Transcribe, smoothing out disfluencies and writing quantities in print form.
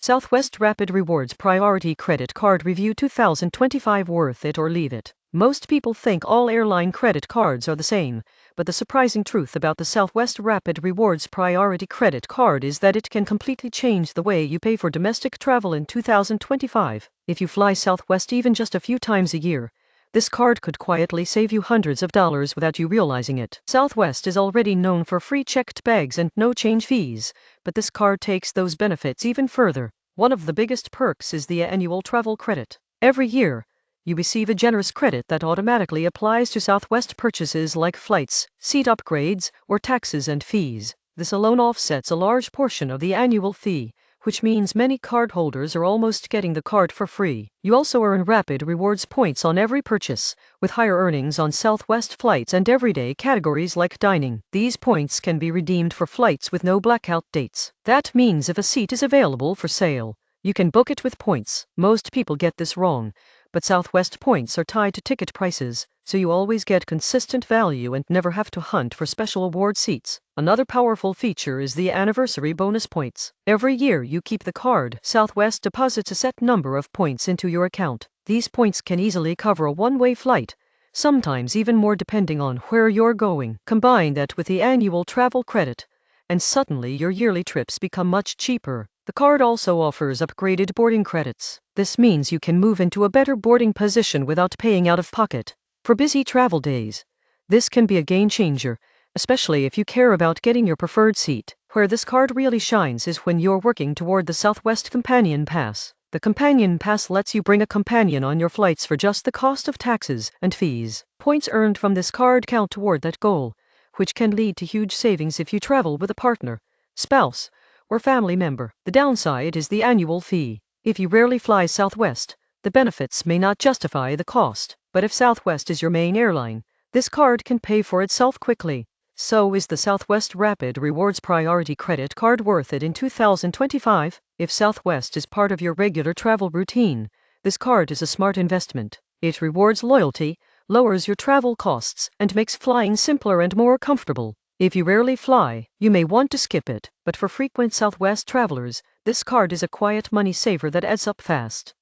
Southwest Rapid Rewards Priority Credit Card Review 2025. Worth it or leave it? Most people think all airline credit cards are the same, but the surprising truth about the Southwest Rapid Rewards Priority Credit Card is that it can completely change the way you pay for domestic travel in 2025. If you fly Southwest even just a few times a year, this card could quietly save you hundreds of dollars without you realizing it. Southwest is already known for free checked bags and no change fees, but this card takes those benefits even further. One of the biggest perks is the annual travel credit. Every year, you receive a generous credit that automatically applies to Southwest purchases like flights, seat upgrades, or taxes and fees. This alone offsets a large portion of the annual fee, which means many cardholders are almost getting the card for free. You also earn Rapid Rewards points on every purchase, with higher earnings on Southwest flights and everyday categories like dining. These points can be redeemed for flights with no blackout dates. That means if a seat is available for sale, you can book it with points. Most people get this wrong, but Southwest points are tied to ticket prices, so you always get consistent value and never have to hunt for special award seats. Another powerful feature is the anniversary bonus points. Every year you keep the card, Southwest deposits a set number of points into your account. These points can easily cover a one-way flight, sometimes even more depending on where you're going. Combine that with the annual travel credit, and suddenly your yearly trips become much cheaper. The card also offers upgraded boarding credits. This means you can move into a better boarding position without paying out of pocket. For busy travel days, this can be a game changer, especially if you care about getting your preferred seat. Where this card really shines is when you're working toward the Southwest Companion Pass. The Companion Pass lets you bring a companion on your flights for just the cost of taxes and fees. Points earned from this card count toward that goal, which can lead to huge savings if you travel with a partner, spouse, or family member. The downside is the annual fee. If you rarely fly Southwest, the benefits may not justify the cost. But if Southwest is your main airline, this card can pay for itself quickly. So is the Southwest Rapid Rewards Priority Credit Card worth it in 2025? If Southwest is part of your regular travel routine, this card is a smart investment. It rewards loyalty, lowers your travel costs, and makes flying simpler and more comfortable. If you rarely fly, you may want to skip it, but for frequent Southwest travelers, this card is a quiet money saver that adds up fast.